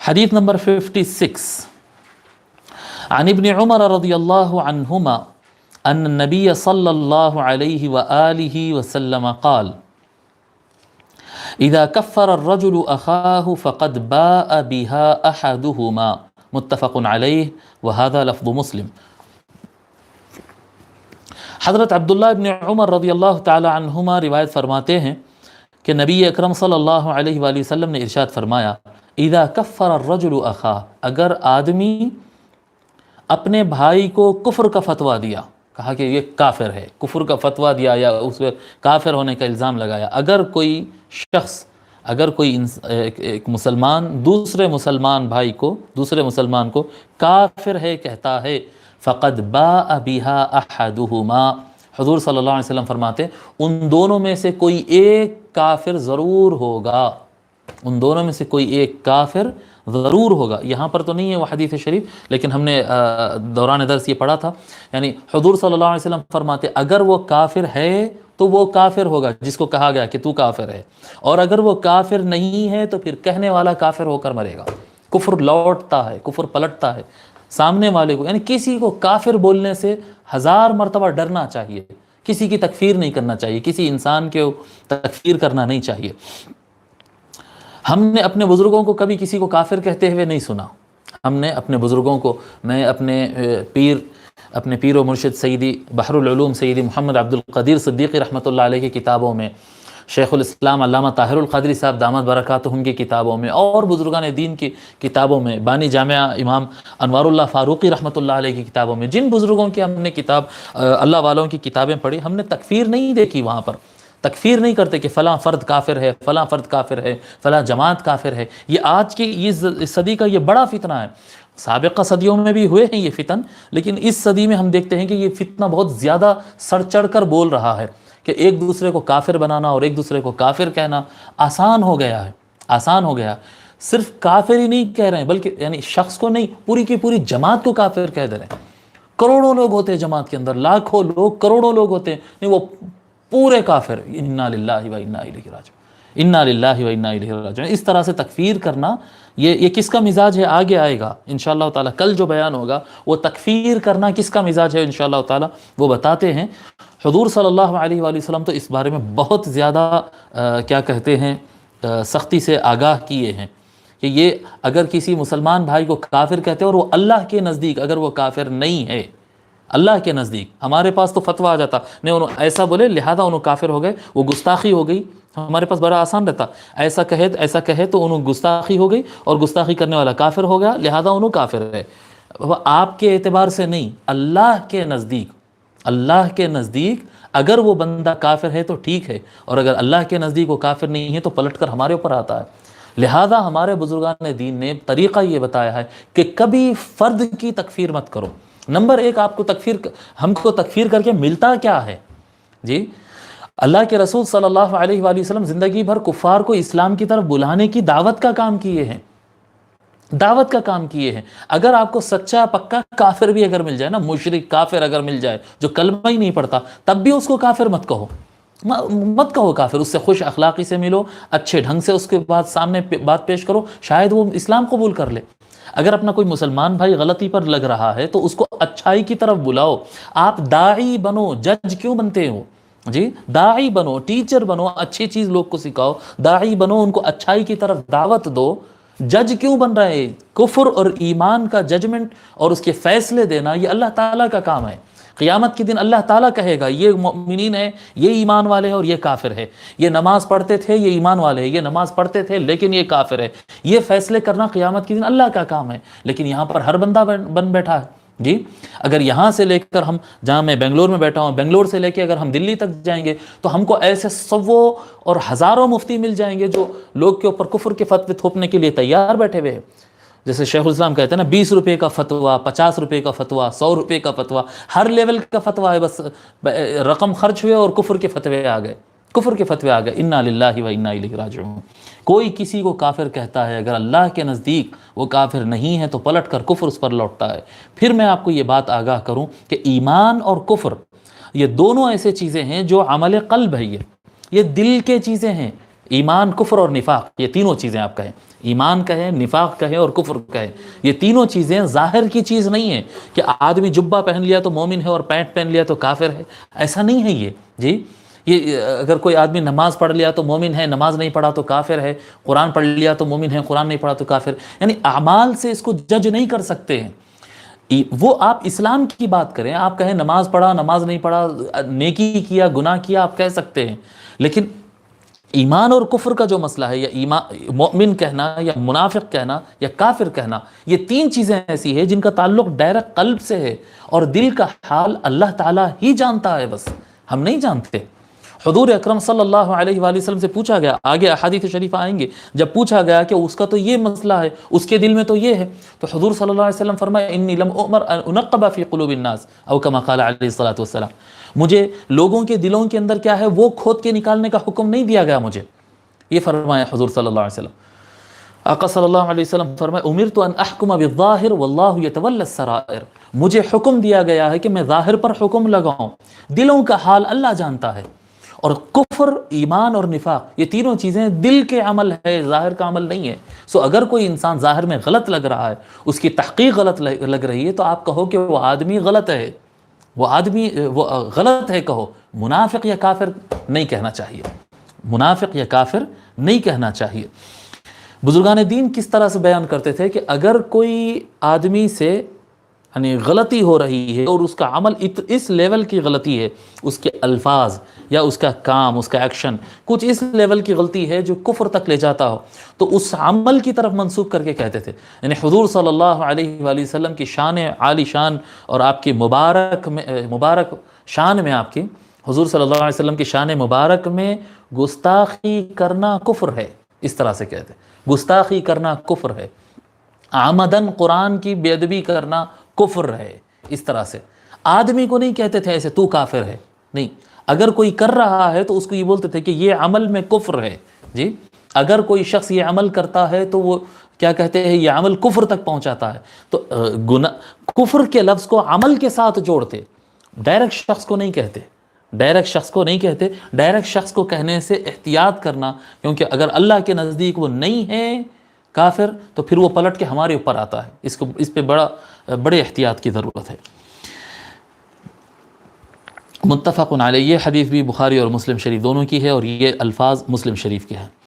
حدیث نمبر 56 عن ابن عمر رضی اللہ عنہما ان النبی صلی اللہ علیہ وآلہ وسلم قال اذا كفر الرجل اخاه فقد باء بها احدهما متفق علیہ وهذا لفظ مسلم۔ حضرت عبداللہ ابن عمر رضی اللہ تعالی عنہما روایت فرماتے ہیں کہ نبی اکرم صلی اللہ علیہ وآلہ وسلم نے ارشاد فرمایا اذا کفر الرجل اخاہ، اگر آدمی اپنے بھائی کو کفر کا فتویٰ دیا، کہا کہ یہ کافر ہے، کفر کا فتویٰ دیا یا اس پر کافر ہونے کا الزام لگایا، اگر کوئی شخص، اگر کوئی ایک مسلمان دوسرے مسلمان کو کافر ہے کہتا ہے، فقد باء بها احدهما، حضور صلی اللہ علیہ وسلم فرماتے ان دونوں میں سے کوئی ایک کافر ضرور ہوگا، ان دونوں میں سے کوئی ایک کافر ضرور ہوگا۔ یہاں پر تو نہیں ہے وہ حدیث شریف، لیکن ہم نے دوران درس یہ پڑھا تھا، یعنی حضور صلی اللہ علیہ وسلم فرماتے اگر وہ کافر ہے تو وہ کافر ہوگا جس کو کہا گیا کہ تو کافر ہے، اور اگر وہ کافر نہیں ہے تو پھر کہنے والا کافر ہو کر مرے گا۔ کفر لوٹتا ہے، کفر پلٹتا ہے سامنے والے کو، یعنی کسی کو کافر بولنے سے 1000 مرتبہ ڈرنا چاہیے، کسی کی تکفیر نہیں کرنا چاہیے، کسی انسان کے تکفیر کرنا نہیں چاہیے۔ ہم نے اپنے بزرگوں کو کبھی کسی کو کافر کہتے ہوئے نہیں سنا، ہم نے اپنے بزرگوں کو، میں اپنے پیر و مرشد سیدی بحر العلوم سیدی محمد عبد القدیر صدیقی رحمۃ اللہ علیہ کی کتابوں میں، شیخ الاسلام علامہ طاہر القادری صاحب دامت برکاتہم کی کتابوں میں، اور بزرگان دین کی کتابوں میں، بانی جامعہ امام انوار اللہ فاروقی رحمۃ اللہ علیہ کی کتابوں میں، جن بزرگوں کی ہم نے کتاب اللہ والوں کی کتابیں پڑھی، ہم نے تکفیر نہیں دیکھی، وہاں پر تکفیر نہیں کرتے کہ فلاں فرد کافر ہے، فلاں فرد کافر ہے، فلاں جماعت کافر ہے۔ یہ آج کی اس صدی کا یہ بڑا فتنہ ہے، سابقہ صدیوں میں بھی ہوئے ہیں یہ فتن، لیکن اس صدی میں ہم دیکھتے ہیں کہ یہ فتنہ بہت زیادہ سر چڑھ کر بول رہا ہے کہ ایک دوسرے کو کافر بنانا اور ایک دوسرے کو کافر کہنا آسان ہو گیا ہے، آسان ہو گیا۔ صرف کافر ہی نہیں کہہ رہے ہیں، بلکہ یعنی شخص کو نہیں، پوری کی پوری جماعت کو کافر کہہ دے رہے ہیں۔ کروڑوں لوگ ہوتے ہیں جماعت کے اندر، لاکھوں لوگ، کروڑوں لوگ ہوتے ہیں، نہیں وہ پورے کافر، انا للہ و انا الیہ راجعون، انا للہ و انا الیہ راجعون۔ اس طرح سے تکفیر کرنا یہ کس کا مزاج ہے آگے آئے گا انشاءاللہ تعالی، کل جو بیان ہوگا وہ تکفیر کرنا کس کا مزاج ہے انشاءاللہ تعالی وہ بتاتے ہیں۔ حضور صلی اللہ علیہ وآلہ وسلم تو اس بارے میں بہت زیادہ کیا کہتے ہیں سختی سے آگاہ کیے ہیں کہ یہ اگر کسی مسلمان بھائی کو کافر کہتے ہیں اور وہ اللہ کے نزدیک اگر وہ کافر نہیں ہے، اللہ کے نزدیک، ہمارے پاس تو فتویٰ آ جاتا نہیں انہوں ایسا بولے لہذا انہوں کافر ہو گئے، وہ گستاخی ہو گئی، ہمارے پاس بڑا آسان رہتا، ایسا کہے تو انہوں گستاخی ہو گئی اور گستاخی کرنے والا کافر ہو گیا لہذا انہوں کافر ہے۔ آپ کے اعتبار سے نہیں، اللہ کے نزدیک اگر وہ بندہ کافر ہے تو ٹھیک ہے، اور اگر اللہ کے نزدیک وہ کافر نہیں ہے تو پلٹ کر ہمارے اوپر آتا ہے۔ لہذا ہمارے بزرگان دین نے طریقہ یہ بتایا ہے کہ کبھی فرد کی تکفیر مت کرو۔ نمبر ایک، آپ کو ہم کو تکفیر کر کے ملتا کیا ہے؟ جی، اللہ کے رسول صلی اللہ علیہ وآلہ وسلم زندگی بھر کفار کو اسلام کی طرف بلانے کی دعوت کا کام کیے ہیں، دعوت کا کام کیے ہیں۔ اگر آپ کو سچا پکا کافر بھی اگر مل جائے نا، مشرک کافر اگر مل جائے جو کلمہ ہی نہیں پڑھتا، تب بھی اس کو کافر مت کہو کافر، اس سے خوش اخلاقی سے ملو، اچھے ڈھنگ سے اس کے بعد سامنے بات پیش کرو، شاید وہ اسلام قبول کر لے۔ اگر اپنا کوئی مسلمان بھائی غلطی پر لگ رہا ہے تو اس کو اچھائی کی طرف بلاؤ۔ آپ داعی بنو، جج کیوں بنتے ہو؟ جی، داعی بنو، ٹیچر بنو، اچھی چیز لوگ کو سکھاؤ، داعی بنو، ان کو اچھائی کی طرف دعوت دو۔ جج کیوں بن رہے؟ کفر اور ایمان کا ججمنٹ اور اس کے فیصلے دینا یہ اللہ تعالیٰ کا کام ہے۔ قیامت کے دن اللہ تعالیٰ کہے گا یہ مومنین ہیں، یہ ایمان والے ہیں اور یہ کافر ہے، یہ نماز پڑھتے تھے، یہ ایمان والے ہیں، یہ نماز پڑھتے تھے لیکن یہ کافر ہے۔ یہ فیصلے کرنا قیامت کے دن اللہ کا کام ہے، لیکن یہاں پر ہر بندہ بن بیٹھا ہے۔ جی، اگر یہاں سے لے کر ہم، جہاں میں بنگلور میں بیٹھا ہوں، بنگلور سے لے کے اگر ہم دلی تک جائیں گے تو ہم کو ایسے سووں اور ہزاروں مفتی مل جائیں گے جو لوگ کے اوپر کفر کے فتوے تھوپنے کے لیے تیار بیٹھے ہوئے ہیں۔ جیسے شیخ الاسلام کہتے ہیں نا، 20 روپے کا فتویٰ، 50 روپے کا فتویٰ، 100 روپے کا فتویٰ، ہر لیول کا فتویٰ ہے، بس رقم خرچ ہوئے اور کفر کے فتوے آ گئے، کفر کے فتوے آ گئے۔ انا للہ و انا الیہ راجعون۔ کوئی کسی کو کافر کہتا ہے، اگر اللہ کے نزدیک وہ کافر نہیں ہے تو پلٹ کر کفر اس پر لوٹتا ہے۔ پھر میں آپ کو یہ بات آگاہ کروں کہ ایمان اور کفر یہ دونوں ایسے چیزیں ہیں جو عمل قلب ہے، یہ دل کے چیزیں ہیں۔ ایمان، کفر اور نفاق، یہ تینوں چیزیں آپ کہیں، ایمان کہیں، نفاق کہیں اور کفر کہیں، یہ تینوں چیزیں ظاہر کی چیز نہیں ہے کہ آدمی جبہ پہن لیا تو مومن ہے اور پینٹ پہن لیا تو کافر ہے، ایسا نہیں ہے یہ جی۔ یہ اگر کوئی آدمی نماز پڑھ لیا تو مومن ہے، نماز نہیں پڑھا تو کافر ہے، قرآن پڑھ لیا تو مومن ہے، قرآن نہیں پڑھا تو کافر، یعنی اعمال سے اس کو جج نہیں کر سکتے ہیں۔ وہ آپ اسلام کی بات کریں، آپ کہیں نماز پڑھا، نماز نہیں پڑھا، نیکی کیا، گناہ کیا، آپ کہہ سکتے ہیں، لیکن ایمان اور کفر کا جو مسئلہ ہے، یا مومن کہنا یا منافق کہنا یا کافر کہنا، یہ تین چیزیں ایسی ہیں جن کا تعلق ڈائریکٹ قلب سے ہے، اور دل کا حال اللہ تعالیٰ ہی جانتا ہے، بس ہم نہیں جانتے۔ حضور اکرم صلی اللہ علیہ وآلہ وسلم سے پوچھا گیا، آگے احادیث شریفہ آئیں گے، جب پوچھا گیا کہ اس کا تو یہ مسئلہ ہے، اس کے دل میں تو یہ ہے، تو حضور صلی اللہ علیہ وسلم فرمایا انی لم اؤمر ان انقب فی قلوب الناس او کما قال علیہ الصلوۃ والسلام، مجھے لوگوں کے دلوں کے اندر کیا ہے وہ کھود کے نکالنے کا حکم نہیں دیا گیا مجھے، یہ فرمایا حضور صلی اللہ علیہ وسلم۔ آقا صلی اللہ علیہ وسلم فرمایا امرت ان احکم بالظاہر واللہ یتولی السرائر، مجھے حکم دیا گیا ہے کہ میں ظاہر پر حکم لگاؤں، دلوں کا حال اللہ جانتا ہے۔ اور کفر، ایمان اور نفاق، یہ تینوں چیزیں دل کے عمل ہے، ظاہر کا عمل نہیں ہے۔ سو اگر کوئی انسان ظاہر میں غلط لگ رہا ہے، اس کی تحقیق غلط لگ رہی ہے، تو آپ کہو کہ وہ آدمی غلط ہے، وہ غلط ہے کہو، منافق یا کافر نہیں کہنا چاہیے، منافق یا کافر نہیں کہنا چاہیے۔ بزرگان دین کس طرح سے بیان کرتے تھے کہ اگر کوئی آدمی سے یعنی غلطی ہو رہی ہے اور اس کا عمل اس لیول کی غلطی ہے، اس کے الفاظ یا اس کا کام، اس کا ایکشن کچھ اس لیول کی غلطی ہے جو کفر تک لے جاتا ہو، تو اس عمل کی طرف منسوخ کر کے کہتے تھے۔ یعنی حضور صلی اللہ علیہ وآلہ وسلم کی شان عالی شان اور آپ کی مبارک شان میں، آپ کی حضور صلی اللہ علیہ وسلم کی شان مبارک میں گستاخی کرنا کفر ہے، اس طرح سے کہتے ہیں، گستاخی کرنا کفر ہے، عمدن قرآن کی بے ادبی کرنا کفر ہے، اس طرح سے۔ آدمی کو نہیں کہتے تھے ایسے تو کافر ہے، نہیں، اگر کوئی کر رہا ہے تو اس کو یہ بولتے تھے کہ یہ عمل میں کفر ہے جی۔ اگر کوئی شخص یہ عمل کرتا ہے تو وہ کیا کہتے ہیں، یہ عمل کفر تک پہنچاتا ہے، تو کفر کے لفظ کو عمل کے ساتھ جوڑتے، ڈائریکٹ شخص کو نہیں کہتے، ڈائریکٹ شخص کو نہیں کہتے، ڈائریکٹ شخص کو کہنے سے احتیاط کرنا، کیونکہ اگر اللہ کے نزدیک وہ نہیں ہے کافر تو پھر وہ پلٹ کے ہمارے اوپر آتا ہے، اس پہ بڑے احتیاط کی ضرورت ہے۔ متفق علیہ، یہ حدیث بھی بخاری اور مسلم شریف دونوں کی ہے، اور یہ الفاظ مسلم شریف کے ہیں۔